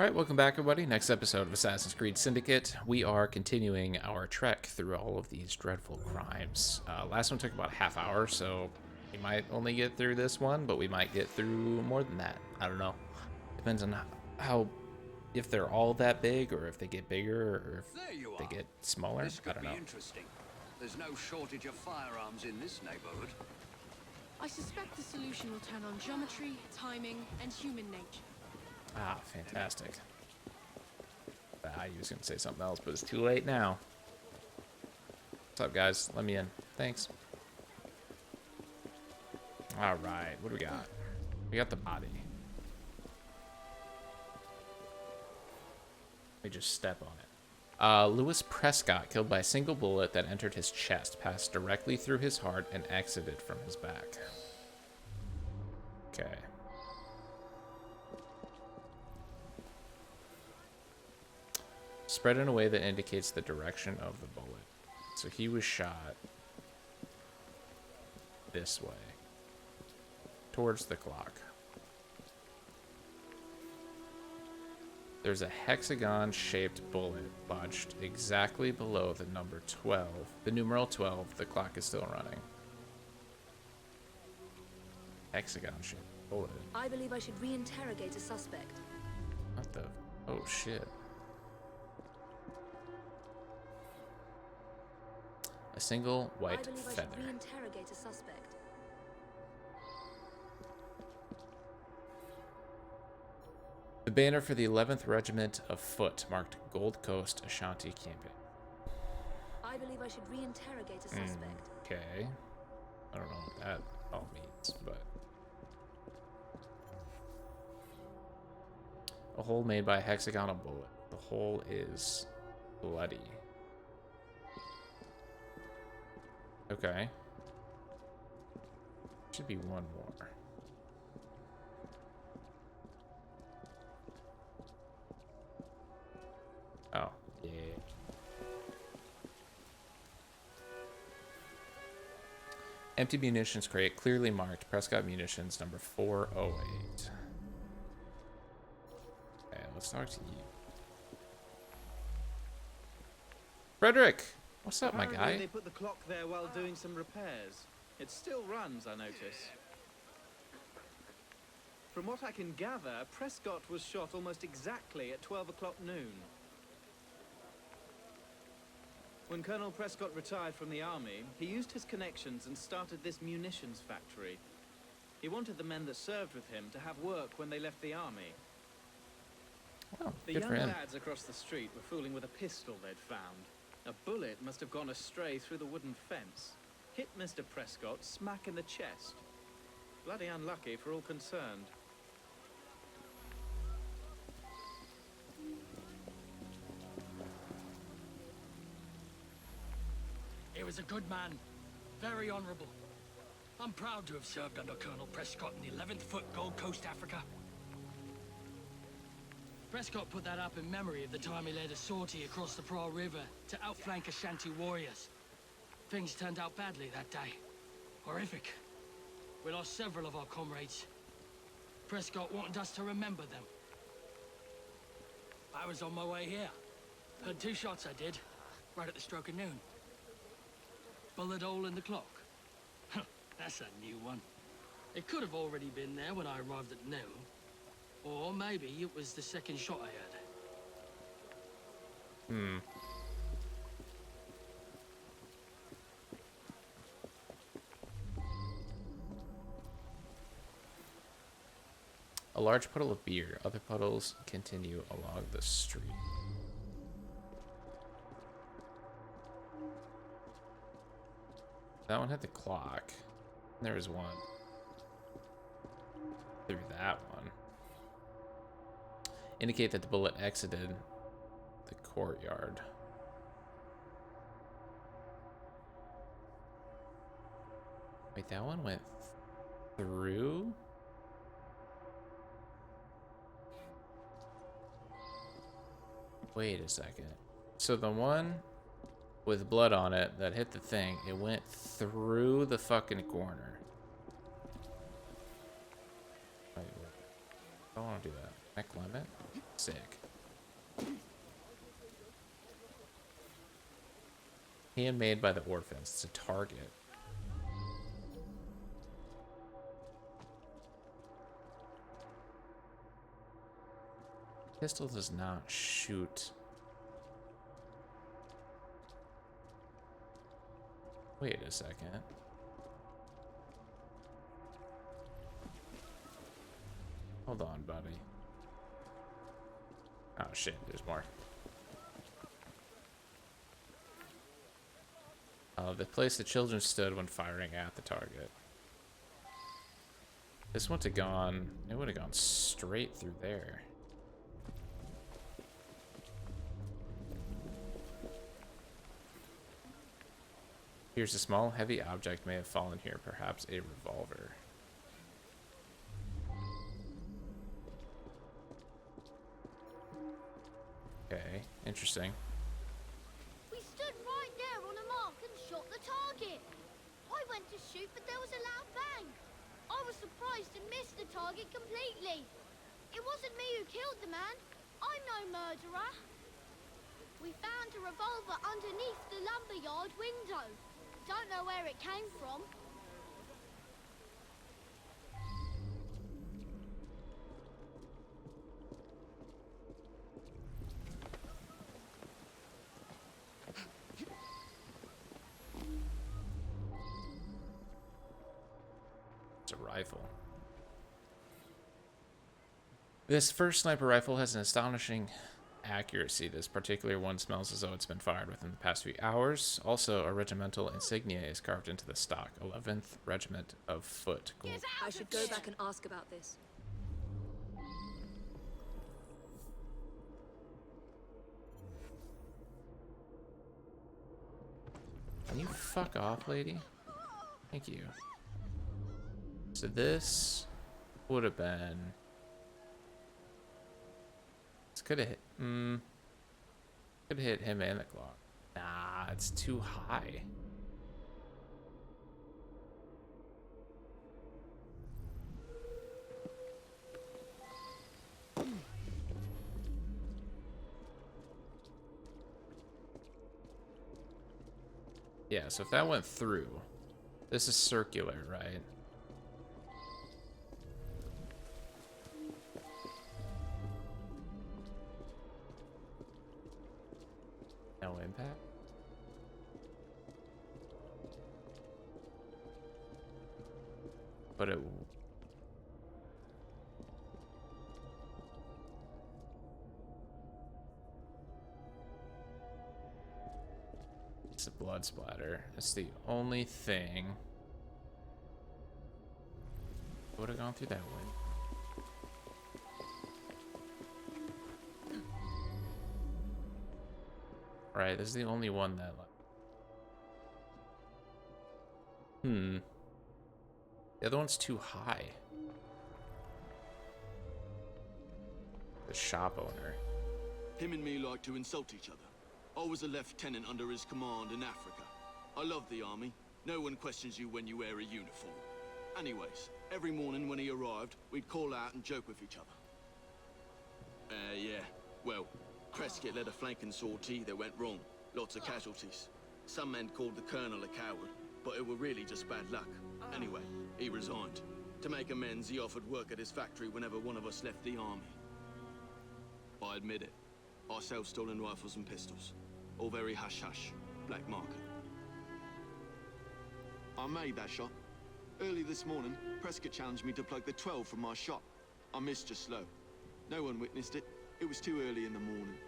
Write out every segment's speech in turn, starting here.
Alright, welcome back everybody. Next episode of Assassin's Creed Syndicate. We are continuing our trek through all of these dreadful crimes. Last one took about a half hour, so we might only get through this one, but we might get through more than that. I don't know. Depends on how if they're all that big, or if they get bigger, or if they get smaller. This could I don't be know. interesting. There's no shortage of firearms in this neighborhood. I suspect the solution will turn on geometry, timing, and human nature. Ah, fantastic. I was going to say something else, but it's too late now. What's up, guys? Let me in. Thanks. All right, what do we got? We got the body. Let me just step on it. Lewis Prescott, killed by a single bullet that entered his chest, passed directly through his heart and exited from his back. Okay. Spread in a way that indicates the direction of the bullet. So he was shot this way, towards the clock. There's a hexagon-shaped bullet lodged exactly below the number 12. The numeral 12, the clock is still running. Hexagon-shaped bullet. I believe I should re-interrogate a suspect. What the? Oh, shit. A single white I believe feather. I should re-interrogate a suspect. The banner for the 11th Regiment of Foot marked Gold Coast Ashanti campaign. I believe I should re-interrogate a suspect. Okay. I don't know what that all means, but... A hole made by a hexagonal bullet. The hole is bloody. Okay. Should be one more. Oh, yeah. Empty munitions crate, clearly marked Prescott Munitions number 408. Okay, let's talk to you. Frederick! What's up, my guy? They put the clock there while doing some repairs. It still runs, I notice. From what I can gather, Prescott was shot almost exactly at 12 o'clock noon. When Colonel Prescott retired from the army, he used his connections and started this munitions factory. He wanted the men that served with him to have work when they left the army. Oh, The good young for him. lads across the street were fooling with a pistol they'd found. A bullet must have gone astray through the wooden fence. Hit Mr. Prescott smack in the chest. Bloody unlucky for all concerned. He was a good man, very honourable. I'm proud to have served under Colonel Prescott in the 11th Foot Gold Coast, Africa. Prescott put that up in memory of the time he led a sortie across the Pra River to outflank Ashanti warriors. Things turned out badly that day. Horrific. We lost several of our comrades. Prescott wanted us to remember them. I was on my way here. Heard 2 shots I did, right at the stroke of noon. Bullet hole in the clock. That's a new one. It could have already been there when I arrived at noon. Or maybe it was the second shot I heard. A large puddle of beer. Other puddles continue along the street. That one hit the clock. There was one through that one. Indicate that the bullet exited the courtyard. Wait, that one went through? Wait a second. So the one with blood on it that hit the thing, it went through the fucking corner. Wait, I don't want to do that. Can I climb it? Sick. Handmade by the orphans. It's a target. Pistol does not shoot. Wait a second. Hold on, buddy. Oh shit, there's more. The place the children stood when firing at the target. This wouldn't have gone... It would have gone straight through there. Here's a small, heavy object may have fallen here. Perhaps a revolver. Okay, interesting. We stood right there on a mark and shot the target. I went to shoot, but there was a loud bang. I was surprised and missed the target completely. It wasn't me who killed the man. I'm no murderer. We found a revolver underneath the lumberyard window. Don't know where it came from. It's a rifle. This first sniper rifle has an astonishing accuracy. This particular one smells as though it's been fired within the past few hours. Also, a regimental insignia is carved into the stock. 11th Regiment of Foot. Gold. I should go back and ask about this. Can you fuck off, lady? Thank you. So this would have been... This could have hit... could have hit him and the clock. Nah, it's too high. Yeah, so if that went through, this is circular, right? No impact? But it... It's a blood splatter. That's the only thing. Would have gone through that way. Right, this is the only one that... The other one's too high. The shop owner. Him and me like to insult each other. I was a lieutenant under his command in Africa. I love the army. No one questions you when you wear a uniform. Anyways, every morning when he arrived, we'd call out and joke with each other. Yeah. Well, Prescott led a flanking sortie that went wrong. Lots of casualties. Some men called the colonel a coward, but it were really just bad luck. Anyway, he resigned. To make amends, he offered work at his factory whenever one of us left the army. I admit it. I sell stolen rifles and pistols. All very hush-hush. Black market. I made that shot. Early this morning, Prescott challenged me to plug the 12 from my shot. I missed just slow. No one witnessed it. It was too early in the morning.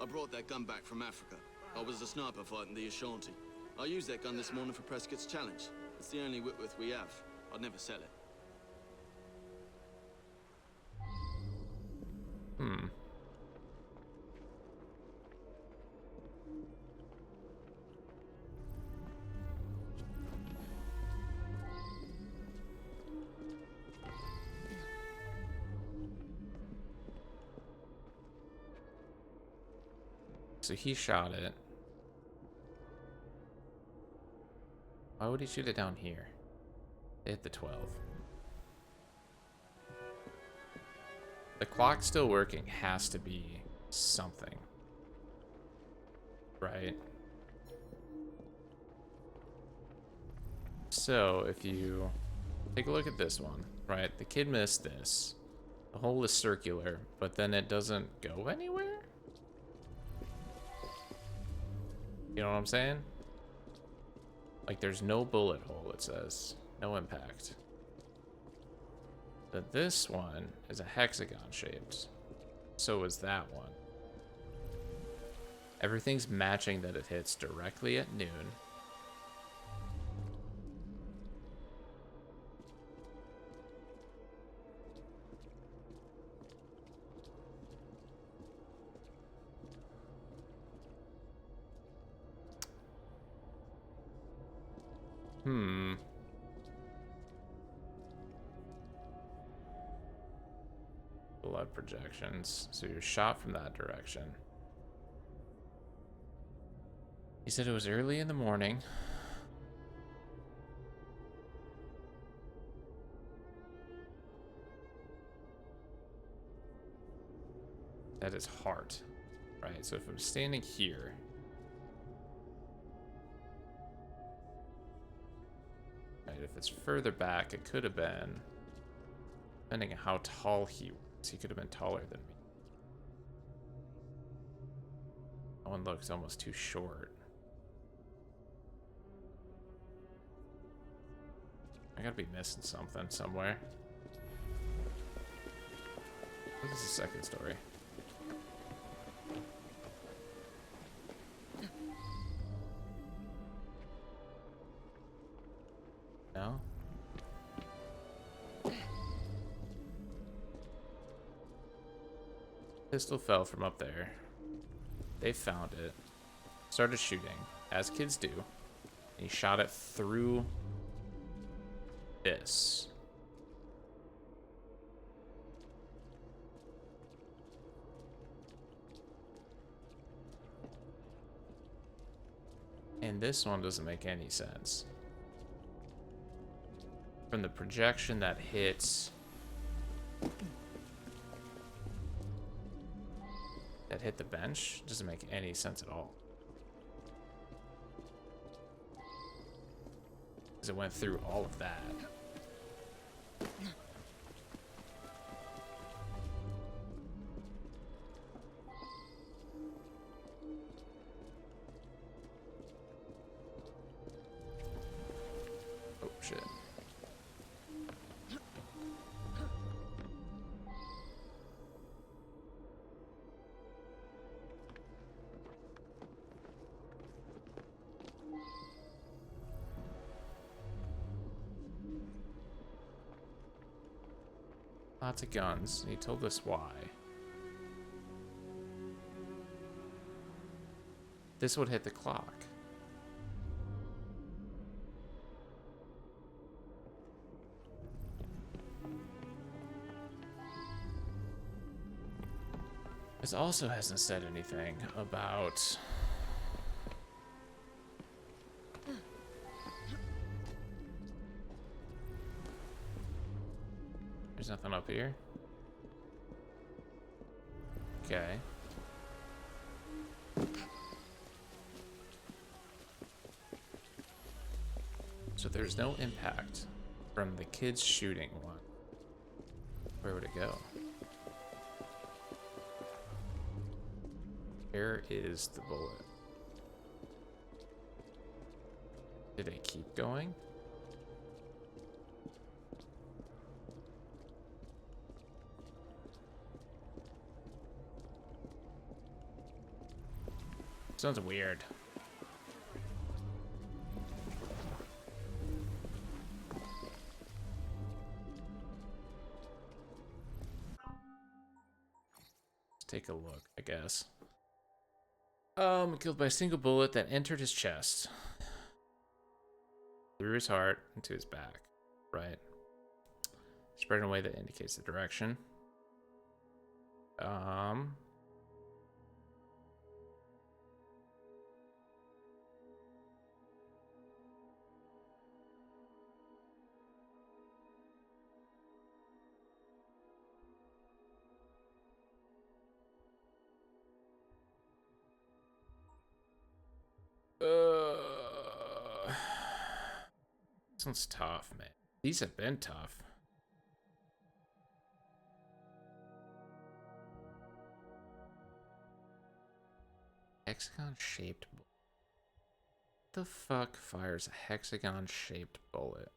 I brought that gun back from Africa. I was a sniper fighting the Ashanti. I used that gun this morning for Prescott's challenge. It's the only Whitworth we have. I'd never sell it. So he shot it. Why would he shoot it down here? They hit the 12. The clock still working has to be something. Right? So, if you take a look at this one, right? The kid missed this. The hole is circular, but then it doesn't go anywhere? You know what I'm saying? Like, there's no bullet hole, it says. No impact. But this one is a hexagon shaped. So is that one. Everything's matching that it hits directly at noon. Blood projections. So you're shot from that direction. He said it was early in the morning. That is heart. Right, so if I'm standing here. Right, if it's further back, it could have been. Depending on how tall he was, he could have been taller than me. That one looks almost too short. I gotta be missing something somewhere. What is the second story? No? Pistol fell from up there. They found it. Started shooting, as kids do. And he shot it through this. And this one doesn't make any sense. From the projection that hits... that hit the bench, doesn't make any sense at all. Because it went through all of that. Oh, shit. Lots of guns. He told us why. This would hit the clock. This also hasn't said anything about... There's nothing up here. Okay. So there's no impact from the kids shooting one. Where would it go? Where is the bullet? Did it keep going? Sounds weird. Let's take a look, I guess. Killed by a single bullet that entered his chest. Through his heart into his back. Right. Spread in a way that indicates the direction. This one's tough, man. These have been tough. Hexagon-shaped bullet. What the fuck fires a hexagon-shaped bullet?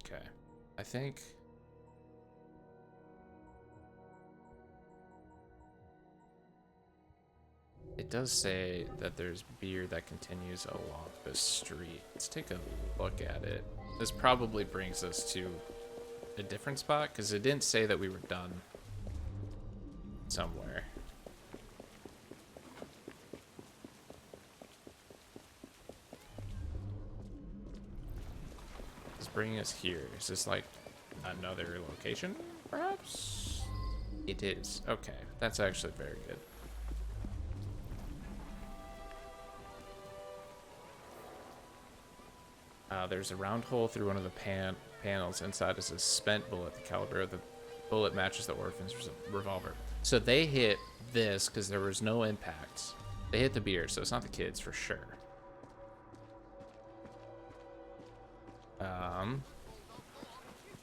Okay, I think it does say that there's beer that continues along the street. Let's take a look at it. This probably brings us to a different spot because it didn't say that we were done somewhere. Bringing us here. Is this like another location, perhaps? It is. Okay, that's actually very good. There's a round hole through one of the panels. Inside is a spent bullet. The caliber of the bullet matches the orphan's revolver. So they hit this because there was no impact. They hit the beer, so it's not the kids for sure.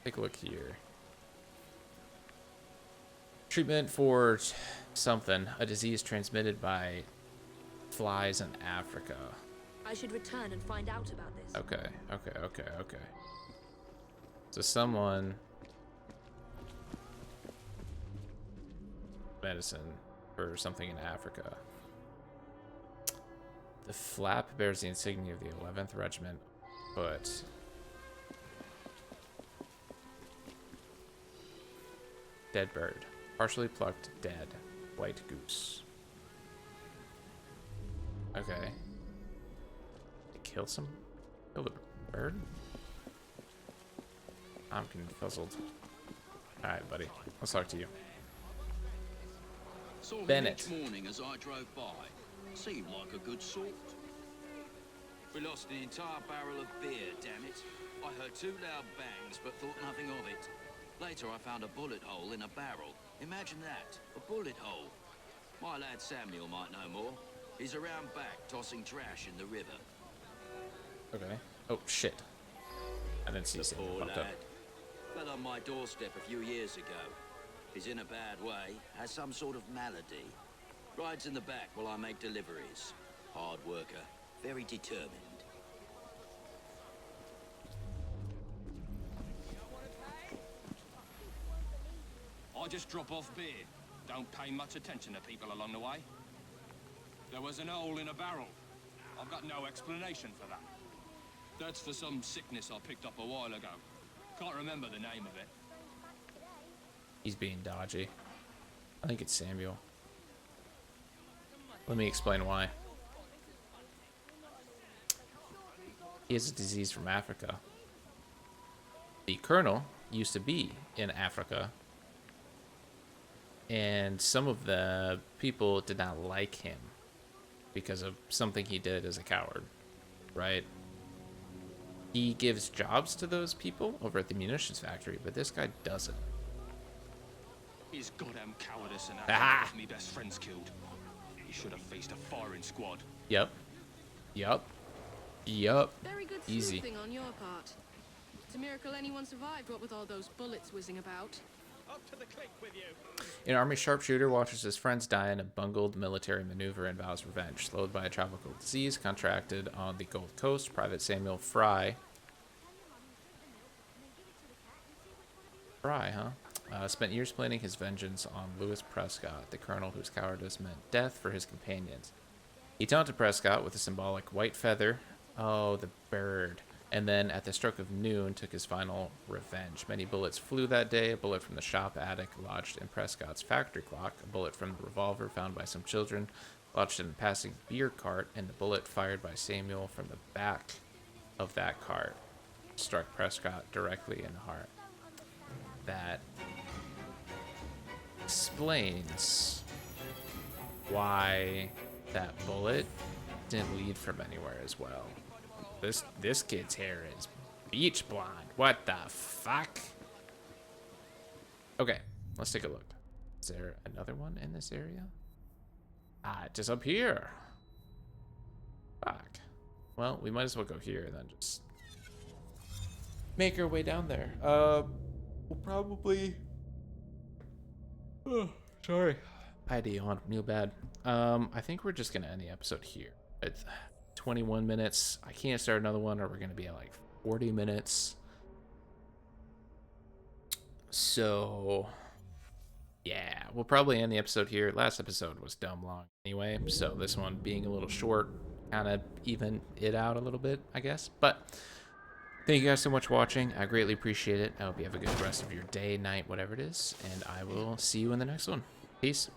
Take a look here. Treatment for something, a disease transmitted by flies in Africa. I should return and find out about this. Okay. So someone... medicine for something in Africa. The flap bears the insignia of the 11th Regiment, but... dead bird. Partially plucked, dead. White goose. Okay. Killed a bird? I'm puzzled. Alright, buddy. Let's talk to you. Saw him Bennett. each morning as I drove by. Seemed like a good sort. We lost an entire barrel of beer, damn it. I heard two loud bangs, but thought nothing of it. Later, I found a bullet hole in a barrel. Imagine that, a bullet hole. My lad Samuel might know more. He's around back, tossing trash in the river. Okay. Oh, shit. I didn't see The something poor popped up. lad. Fell on my doorstep a few years ago. He's in a bad way, has some sort of malady. Rides in the back while I make deliveries. Hard worker, very determined. I just drop off beer. Don't pay much attention to people along the way. There was an hole in a barrel. I've got no explanation for that. That's for some sickness I picked up a while ago. Can't remember the name of it. He's being dodgy. I think it's Samuel. Let me explain why. He has a disease from Africa. The colonel used to be in Africa, and some of the people did not like him because of something he did as a coward, right? He gives jobs to those people over at the munitions factory, but this guy doesn't. His goddamn cowardice and Ah! that me best friends killed. He should have faced a firing squad. Yep. Very good Easy. sleuthing on your part. It's a miracle anyone survived, what with all those bullets whizzing about. Up to the click with you. An army sharpshooter watches his friends die in a bungled military maneuver and vows revenge. Slowed by a tropical disease contracted on the Gold Coast, Private Samuel Fry. Spent years planning his vengeance on Lewis Prescott, the colonel whose cowardice meant death for his companions. He taunted Prescott with a symbolic white feather. Oh, the bird. and then at the stroke of noon took his final revenge. Many bullets flew that day. A bullet from the shop attic lodged in Prescott's factory clock, a bullet from the revolver found by some children lodged in a passing beer cart, and the bullet fired by Samuel from the back of that cart struck Prescott directly in the heart. That explains why that bullet didn't lead from anywhere as well. This kid's hair is beach blonde. What the fuck? Okay, let's take a look. Is there another one in this area? Ah, it's just up here. Fuck. Well, we might as well go here and then just make our way down there. We'll probably... Oh, sorry. I had to yawn real bad. I think we're just gonna end the episode here. It's 21 minutes. I can't start another one or we're gonna be at like 40 minutes. So yeah, we'll probably end the episode here. Last episode was dumb long anyway, so this one being a little short kind of even it out a little bit, I guess. But thank you guys so much for watching. I greatly appreciate it. I hope you have a good rest of your day, night, whatever it is, and I will see you in the next one. Peace.